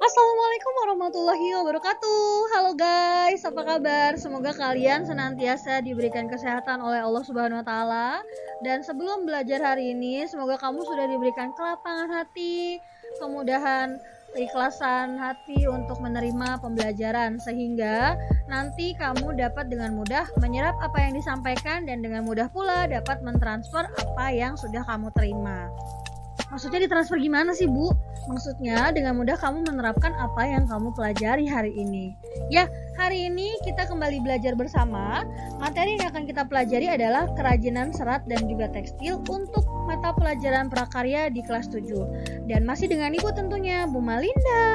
Assalamualaikum warahmatullahi wabarakatuh. Halo guys, apa kabar? Semoga kalian senantiasa diberikan kesehatan oleh Allah Subhanahu wa taala. Dan sebelum belajar hari ini, semoga kamu sudah diberikan kelapangan hati, kemudahan, keikhlasan hati untuk menerima pembelajaran sehingga nanti kamu dapat dengan mudah menyerap apa yang disampaikan dan dengan mudah pula dapat mentransfer apa yang sudah kamu terima. Maksudnya ditransfer gimana sih, Bu? Maksudnya dengan mudah kamu menerapkan apa yang kamu pelajari hari ini. Ya, hari ini kita kembali belajar bersama. Materi yang akan kita pelajari adalah kerajinan serat dan juga tekstil untuk mata pelajaran prakarya di kelas 7. Dan masih dengan Ibu tentunya, Bu Malinda.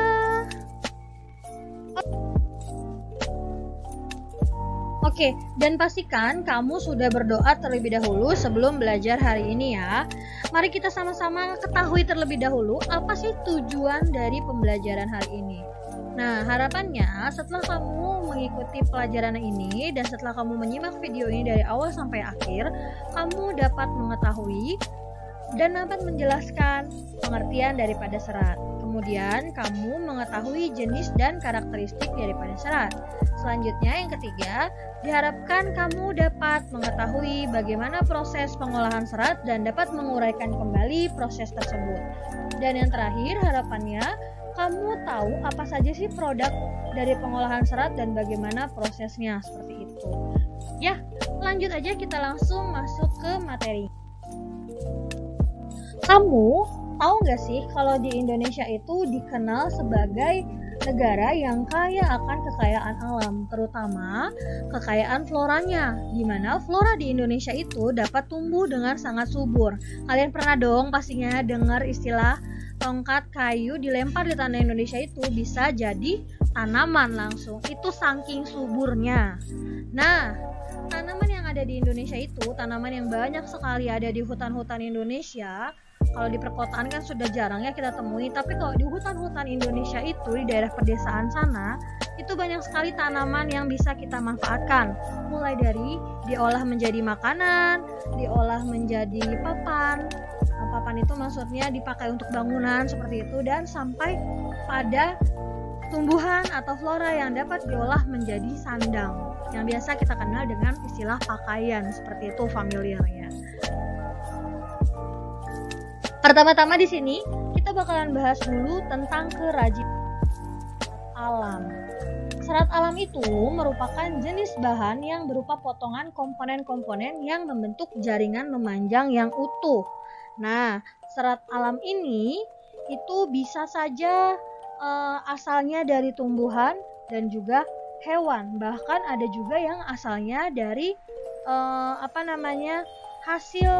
Oke, dan pastikan kamu sudah berdoa terlebih dahulu sebelum belajar hari ini ya. Mari kita sama-sama ketahui terlebih dahulu apa sih tujuan dari pembelajaran hari ini. Nah, harapannya setelah kamu mengikuti pelajaran ini dan setelah kamu menyimak video ini dari awal sampai akhir, kamu dapat mengetahui dan dapat menjelaskan pengertian daripada serat. Kemudian, kamu mengetahui jenis dan karakteristik daripada serat. Selanjutnya, yang ketiga, diharapkan kamu dapat mengetahui bagaimana proses pengolahan serat dan dapat menguraikan kembali proses tersebut. Dan yang terakhir, harapannya kamu tahu apa saja sih produk dari pengolahan serat dan bagaimana prosesnya, seperti itu. Ya, lanjut aja, kita langsung masuk ke materi. Kamu tahu nggak sih kalau di Indonesia itu dikenal sebagai negara yang kaya akan kekayaan alam, terutama kekayaan floranya, di mana flora di Indonesia itu dapat tumbuh dengan sangat subur. Kalian pernah dong pastinya dengar istilah tongkat kayu dilempar di tanah Indonesia itu bisa jadi tanaman langsung. Itu saking suburnya. Nah, tanaman yang ada di Indonesia itu, tanaman yang banyak sekali ada di hutan-hutan Indonesia. Kalau di perkotaan kan sudah jarang ya kita temui, tapi kalau di hutan-hutan Indonesia itu, di daerah pedesaan sana, itu banyak sekali tanaman yang bisa kita manfaatkan. Mulai dari diolah menjadi makanan, diolah menjadi papan. Papan itu maksudnya dipakai untuk bangunan seperti itu, dan sampai pada tumbuhan atau flora yang dapat diolah menjadi sandang, yang biasa kita kenal dengan istilah pakaian, seperti itu familiarnya. Pertama-tama di sini kita bakalan bahas dulu tentang kerajinan alam. Serat alam itu merupakan jenis bahan yang berupa potongan komponen-komponen yang membentuk jaringan memanjang yang utuh. Nah, serat alam ini itu bisa saja asalnya dari tumbuhan dan juga hewan. Bahkan ada juga yang asalnya dari hasil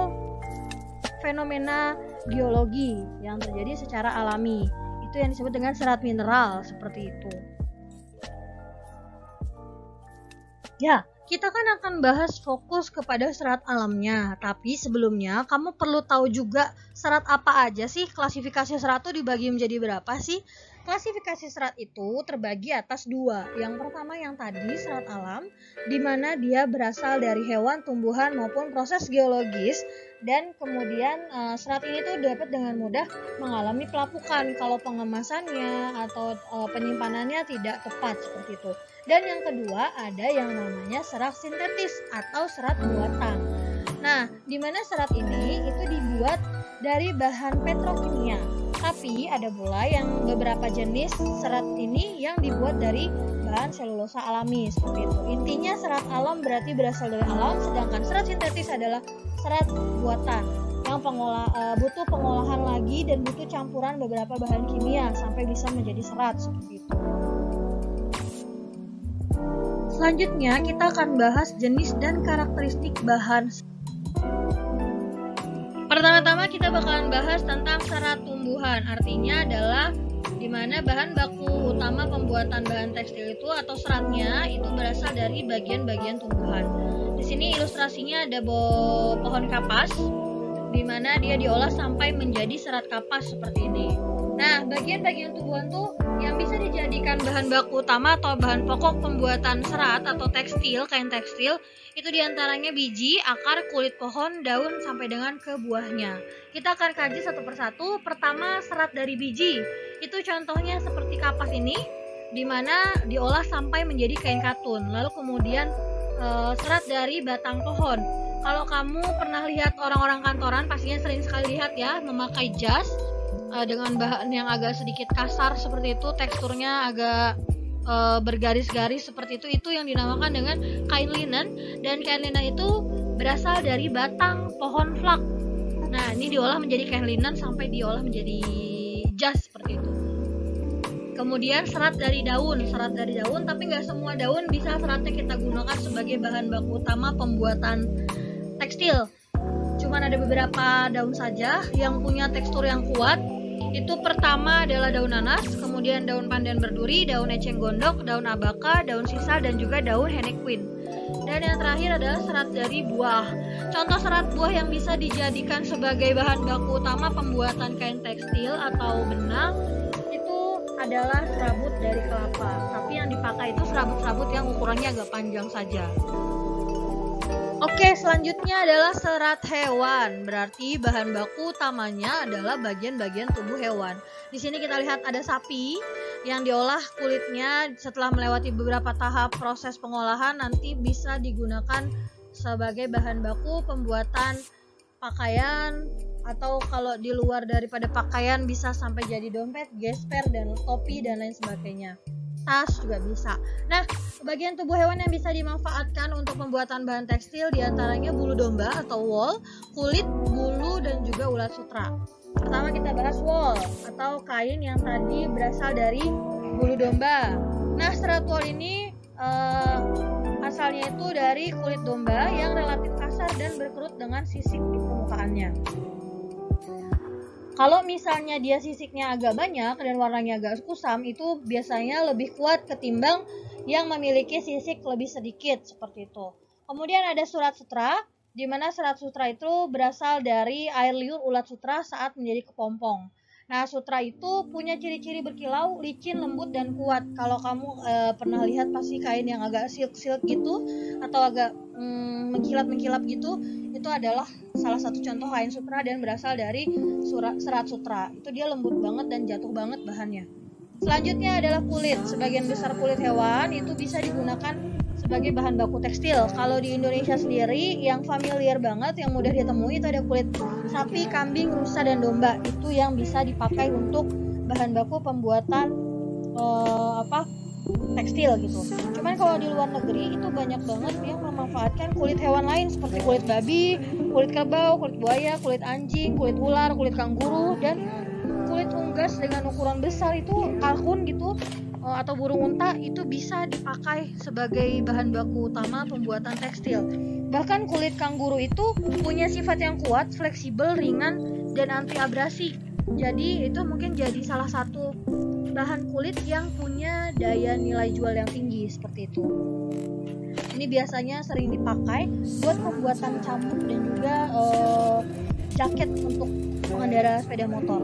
fenomena geologi yang terjadi secara alami. Itu yang disebut dengan serat mineral, seperti itu. Ya, kita kan akan bahas fokus kepada serat alamnya, tapi sebelumnya kamu perlu tahu juga serat apa aja sih. Klasifikasi serat itu dibagi menjadi berapa sih? Klasifikasi serat itu terbagi atas dua. Yang pertama yang tadi, serat alam, di mana dia berasal dari hewan, tumbuhan, maupun proses geologis. Dan kemudian serat ini tuh dapat dengan mudah mengalami pelapukan kalau pengemasannya atau penyimpanannya tidak tepat, seperti itu. Dan yang kedua ada yang namanya serat sintetis atau serat buatan. Nah, di mana serat ini itu dibuat dari bahan petrokimia. Tapi ada pula yang beberapa jenis serat ini yang dibuat dari bahan selulosa alami, seperti itu. Intinya serat alam berarti berasal dari alam, sedangkan serat sintetis adalah serat buatan yang butuh pengolahan lagi dan butuh campuran beberapa bahan kimia sampai bisa menjadi serat, seperti itu. Selanjutnya kita akan bahas jenis dan karakteristik bahan. Pertama-tama kita bakalan bahas tentang serat tumbuhan. Artinya adalah di mana bahan baku utama pembuatan bahan tekstil itu atau seratnya itu berasal dari bagian-bagian tumbuhan. Di sini ilustrasinya ada pohon kapas, di mana dia diolah sampai menjadi serat kapas seperti ini. Nah, bagian-bagian tumbuhan tuh yang bisa dijadikan bahan baku utama atau bahan pokok pembuatan serat atau tekstil, kain tekstil, itu diantaranya biji, akar, kulit pohon, daun, sampai dengan ke buahnya. Kita akan kaji satu persatu. Pertama, serat dari biji. Itu contohnya seperti kapas ini, di mana diolah sampai menjadi kain katun. Lalu kemudian serat dari batang pohon. Kalau kamu pernah lihat orang-orang kantoran, pastinya sering sekali lihat ya, memakai jas dengan bahan yang agak sedikit kasar seperti itu, teksturnya agak bergaris-garis seperti itu yang dinamakan dengan kain linen. Dan kain linen itu berasal dari batang pohon flak. Nah, ini diolah menjadi kain linen sampai diolah menjadi jas seperti itu. Kemudian serat dari daun, tapi nggak semua daun bisa seratnya kita gunakan sebagai bahan baku utama pembuatan tekstil. Cuman ada beberapa daun saja yang punya tekstur yang kuat. Itu pertama adalah daun nanas, kemudian daun pandan berduri, daun eceng gondok, daun abaka, daun sisal, dan juga daun henequin. Dan yang terakhir adalah serat dari buah. Contoh serat buah yang bisa dijadikan sebagai bahan baku utama pembuatan kain tekstil atau benang itu adalah serabut dari kelapa. Tapi yang dipakai itu serabut-serabut yang ukurannya agak panjang saja. Oke, selanjutnya adalah serat hewan. Berarti bahan baku utamanya adalah bagian-bagian tubuh hewan. Di sini kita lihat ada sapi yang diolah kulitnya setelah melewati beberapa tahap proses pengolahan, nanti bisa digunakan sebagai bahan baku pembuatan pakaian, atau kalau di luar daripada pakaian bisa sampai jadi dompet, gesper, dan topi, dan lain sebagainya. Tas juga bisa. Nah, bagian tubuh hewan yang bisa dimanfaatkan untuk pembuatan bahan tekstil diantaranya bulu domba atau wool, kulit, bulu, dan juga ulat sutra. Pertama kita bahas wool atau kain yang tadi berasal dari bulu domba. Nah, serat wool ini asalnya itu dari kulit domba yang relatif kasar dan berkerut dengan sisik di permukaannya. Kalau misalnya dia sisiknya agak banyak dan warnanya agak kusam, itu biasanya lebih kuat ketimbang yang memiliki sisik lebih sedikit, seperti itu. Kemudian ada surat sutra, di mana serat sutra itu berasal dari air liur ulat sutra saat menjadi kepompong. Nah, sutra itu punya ciri-ciri berkilau, licin, lembut, dan kuat. Kalau kamu pernah lihat pasti kain yang agak silk-silk gitu atau agak mengkilap-mengkilap gitu, itu adalah salah satu contoh kain sutra dan berasal dari serat sutra. Itu dia lembut banget dan jatuh banget bahannya. Selanjutnya adalah kulit. Sebagian besar kulit hewan itu bisa digunakan sebagai bahan baku tekstil. Kalau di Indonesia sendiri yang familiar banget, yang mudah ditemui itu ada kulit sapi, kambing, rusa, dan domba. Itu yang bisa dipakai untuk bahan baku pembuatan tekstil gitu. Cuman kalau di luar negeri itu banyak banget yang memanfaatkan kulit hewan lain seperti kulit babi, kulit kerbau, kulit buaya, kulit anjing, kulit ular, kulit kanguru, dan kulit unggas dengan ukuran besar itu kalkun gitu, atau burung unta, itu bisa dipakai sebagai bahan baku utama pembuatan tekstil. Bahkan kulit kanguru itu punya sifat yang kuat, fleksibel, ringan, dan anti abrasi. Jadi itu mungkin jadi salah satu bahan kulit yang punya daya nilai jual yang tinggi, seperti itu. Ini biasanya sering dipakai buat pembuatan cambuk dan juga jaket untuk pengendara sepeda motor.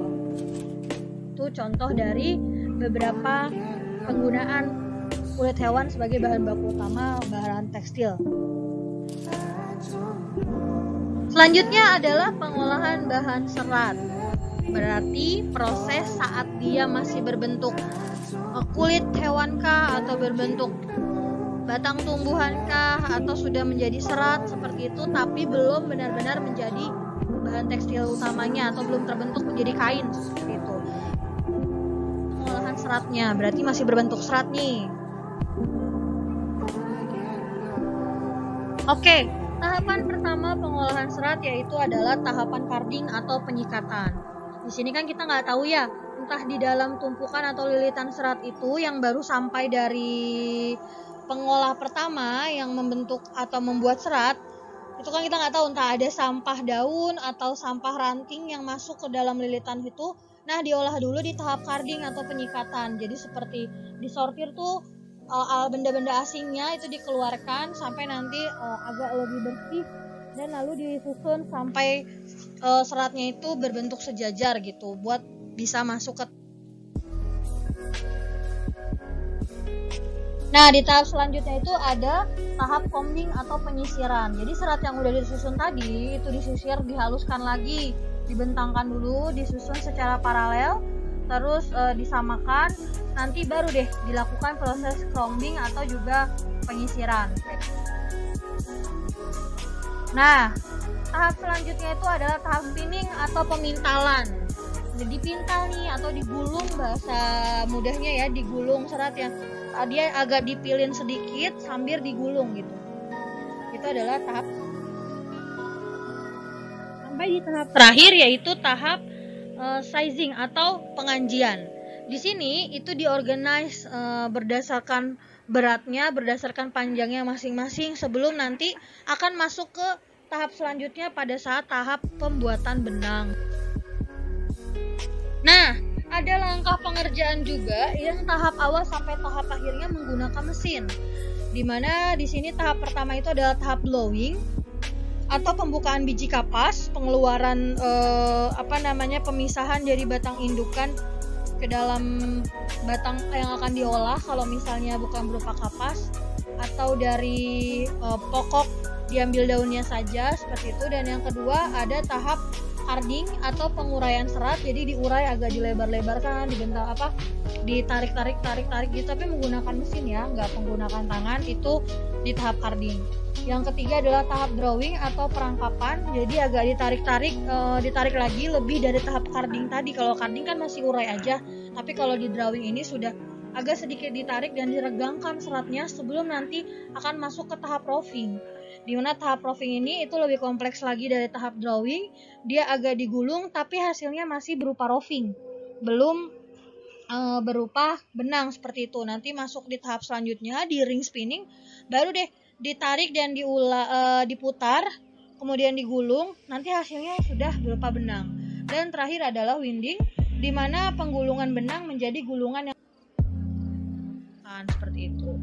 Itu contoh dari beberapa penggunaan kulit hewan sebagai bahan baku utama bahan tekstil. Selanjutnya adalah pengolahan bahan serat. Berarti proses saat dia masih berbentuk kulit hewankah, atau berbentuk batang tumbuhankah, atau sudah menjadi serat seperti itu tapi belum benar-benar menjadi bahan tekstil utamanya atau belum terbentuk menjadi kain seperti itu. Pengolahan seratnya berarti masih berbentuk serat nih. Oke, tahapan pertama pengolahan serat yaitu adalah tahapan carding atau penyikatan. Di sini kan kita nggak tahu ya, entah di dalam tumpukan atau lilitan serat itu yang baru sampai dari pengolah pertama yang membentuk atau membuat serat, itu kan kita nggak tahu entah ada sampah daun atau sampah ranting yang masuk ke dalam lilitan itu. Nah, diolah dulu di tahap carding atau penyikatan. Jadi seperti disortir tuh benda-benda asingnya itu dikeluarkan sampai nanti agak lebih bersih, dan lalu disusun sampai seratnya itu berbentuk sejajar gitu buat bisa masuk ke. Nah, di tahap selanjutnya itu ada tahap combing atau penyisiran. Jadi serat yang udah disusun tadi itu disisir, dihaluskan lagi, dibentangkan dulu, disusun secara paralel, terus disamakan, nanti baru deh dilakukan proses combing atau juga penyisiran. Nah, tahap selanjutnya itu adalah tahap spinning atau pemintalan. Dipintal nih atau digulung, bahasa mudahnya ya, digulung serat yang dia agak dipilin sedikit sambil digulung gitu. Itu adalah tahap. Sampai di tahap terakhir yaitu tahap sizing atau penganjian. Di sini itu diorganize berdasarkan beratnya, berdasarkan panjangnya masing-masing sebelum nanti akan masuk ke tahap selanjutnya pada saat tahap pembuatan benang. Nah, ada langkah pengerjaan juga yang tahap awal sampai tahap akhirnya menggunakan mesin. Dimana di sini tahap pertama itu adalah tahap blowing atau pembukaan biji kapas, pengeluaran pemisahan dari batang indukan ke dalam batang yang akan diolah kalau misalnya bukan berupa kapas, atau dari pokok diambil daunnya saja seperti itu. Dan yang kedua ada tahap carding atau penguraian serat, jadi diurai agak dilebar-lebarkan, ditarik gitu, tapi menggunakan mesin ya, nggak menggunakan tangan, itu di tahap carding. Yang ketiga adalah tahap drawing atau perangkapan, jadi agak ditarik lagi lebih dari tahap carding tadi. Kalau carding kan masih urai aja, tapi kalau di drawing ini sudah agak sedikit ditarik dan diregangkan seratnya sebelum nanti akan masuk ke tahap roving. Dimana tahap roving ini itu lebih kompleks lagi dari tahap drawing, dia agak digulung tapi hasilnya masih berupa roving, belum berupa benang seperti itu. Nanti masuk di tahap selanjutnya di ring spinning, baru deh ditarik dan diputar, kemudian digulung, nanti hasilnya sudah berupa benang. Dan terakhir adalah winding, di mana penggulungan benang menjadi gulungan yang seperti itu.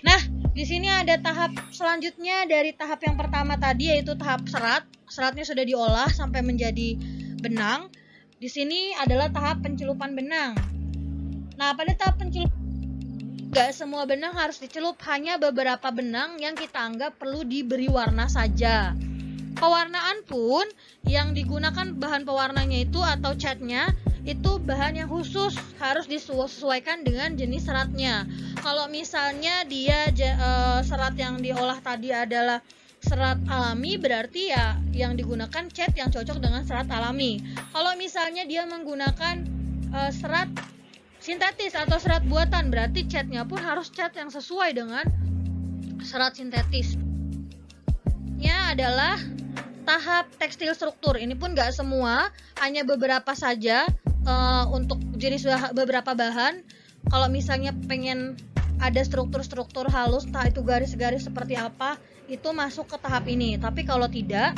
Nah, di sini ada tahap selanjutnya dari tahap yang pertama tadi, yaitu tahap serat. Seratnya sudah diolah sampai menjadi benang. Di sini adalah tahap pencelupan benang. Nah, pada tahap pencelupan, gak semua benang harus dicelup, hanya beberapa benang yang kita anggap perlu diberi warna saja. Pewarnaan pun yang digunakan bahan pewarnanya itu atau catnya itu bahan yang khusus, harus disesuaikan dengan jenis seratnya. Kalau misalnya dia serat yang diolah tadi adalah serat alami, berarti ya yang digunakan cat yang cocok dengan serat alami. Kalau misalnya dia menggunakan serat sintetis atau serat buatan, berarti catnya pun harus cat yang sesuai dengan serat sintetis. Nya adalah tahap tekstil struktur. Ini pun gak semua, hanya beberapa saja. Untuk jenis beberapa bahan, kalau misalnya pengen ada struktur-struktur halus, entah itu garis-garis seperti apa, itu masuk ke tahap ini. Tapi kalau tidak,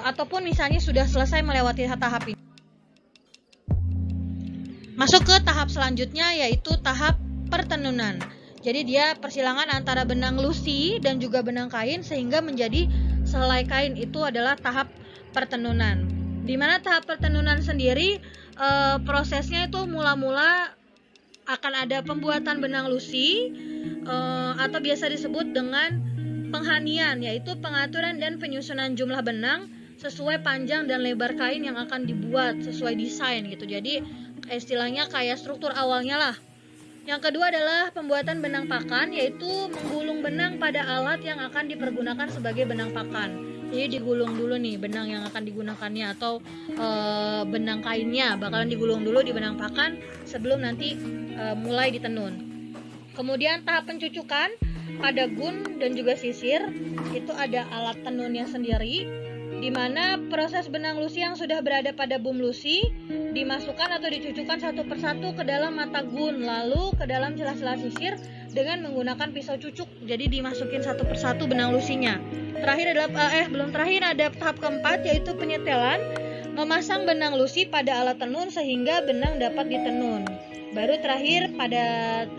ataupun misalnya sudah selesai melewati tahap ini, masuk ke tahap selanjutnya, yaitu tahap pertenunan. Jadi dia persilangan antara benang lusi dan juga benang kain sehingga menjadi selai kain, itu adalah tahap pertenunan. Di mana tahap pertenunan sendiri prosesnya itu mula-mula akan ada pembuatan benang lusi atau biasa disebut dengan penghanian, yaitu pengaturan dan penyusunan jumlah benang sesuai panjang dan lebar kain yang akan dibuat sesuai desain gitu. Jadi istilahnya kayak struktur awalnya lah. Yang kedua adalah pembuatan benang pakan, yaitu menggulung benang pada alat yang akan dipergunakan sebagai benang pakan. Jadi digulung dulu nih benang yang akan digunakannya, atau benang kainnya bakalan digulung dulu di benang pakan sebelum nanti mulai ditenun. Kemudian tahap pencucukan pada gun dan juga sisir, itu ada alat tenunnya sendiri, di mana proses benang lusi yang sudah berada pada boom lusi dimasukkan atau dicucukkan satu persatu ke dalam mata gun, lalu ke dalam celah-celah sisir dengan menggunakan pisau cucuk. Jadi dimasukin satu persatu benang lusinya. Terakhir adalah ada tahap keempat, yaitu penyetelan, memasang benang lusi pada alat tenun sehingga benang dapat ditenun. Baru terakhir pada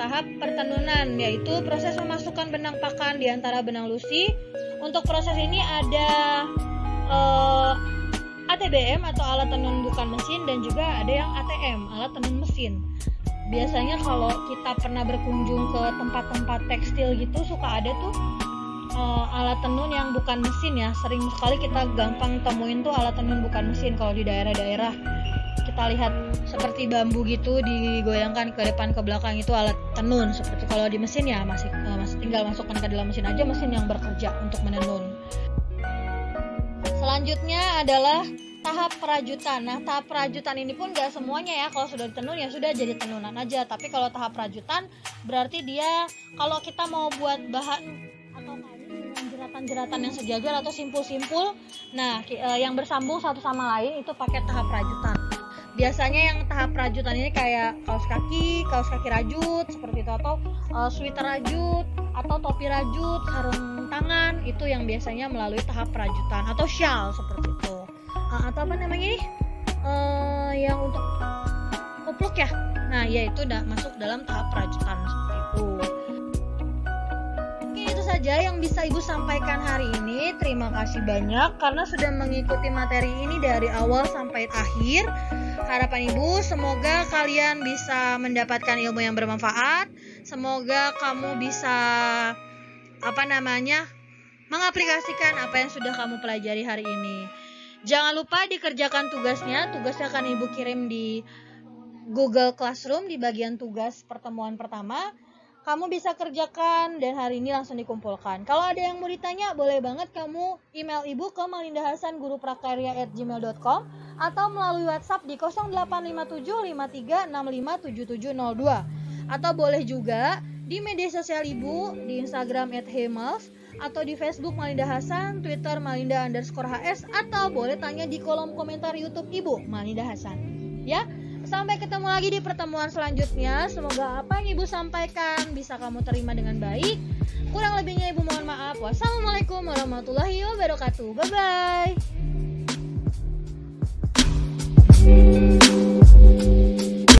tahap pertenunan, yaitu proses memasukkan benang pakan di antara benang lusi. Untuk proses ini ada ATBM atau alat tenun bukan mesin, dan juga ada yang ATM, alat tenun mesin. biasanya kalau kita pernah berkunjung ke tempat-tempat tekstil gitu suka ada tuh alat tenun yang bukan mesin ya. Sering sekali kita gampang temuin tuh alat tenun bukan mesin kalau di daerah-daerah. Kita lihat seperti bambu gitu digoyangkan ke depan ke belakang, itu alat tenun. Seperti kalau di mesin ya masih tinggal masukkan ke dalam mesin aja, mesin yang bekerja untuk menenun. Selanjutnya adalah tahap perajutan. Nah, tahap perajutan ini pun gak semuanya ya, kalau sudah ditenun ya sudah jadi tenunan aja. Tapi kalau tahap perajutan berarti dia kalau kita mau buat bahan atau kain dengan jeratan-jeratan yang sejajar atau simpul-simpul, nah yang bersambung satu sama lain itu pakai tahap perajutan. Biasanya yang tahap perajutan ini kayak kaos kaki rajut seperti itu, atau sweater rajut, atau topi rajut, sarung tangan, itu yang biasanya melalui tahap perajutan, atau shawl seperti itu. Atau apa namanya nih? Yang untuk kupluk ya. Nah, ya itu udah masuk dalam tahap perajutan seperti itu. Oke, itu saja yang bisa Ibu sampaikan hari ini. Terima kasih banyak karena sudah mengikuti materi ini dari awal sampai akhir. Harapan Ibu semoga kalian bisa mendapatkan ilmu yang bermanfaat. Semoga kamu bisa mengaplikasikan apa yang sudah kamu pelajari hari ini. Jangan lupa dikerjakan tugasnya. Tugasnya akan Ibu kirim di Google Classroom di bagian tugas pertemuan pertama. Kamu bisa kerjakan dan hari ini langsung dikumpulkan. Kalau ada yang mau ditanya, boleh banget kamu email Ibu ke malindahasan@guruprakarya@gmail.com atau melalui WhatsApp di 085753657702. Atau boleh juga di media sosial Ibu, di Instagram @hemals, atau di Facebook Malinda Hasan, Twitter Malinda_HS, atau boleh tanya di kolom komentar YouTube Ibu Malinda Hasan. Ya, sampai ketemu lagi di pertemuan selanjutnya. Semoga apa yang Ibu sampaikan bisa kamu terima dengan baik. Kurang lebihnya Ibu mohon maaf. Wassalamualaikum warahmatullahi wabarakatuh. Bye-bye.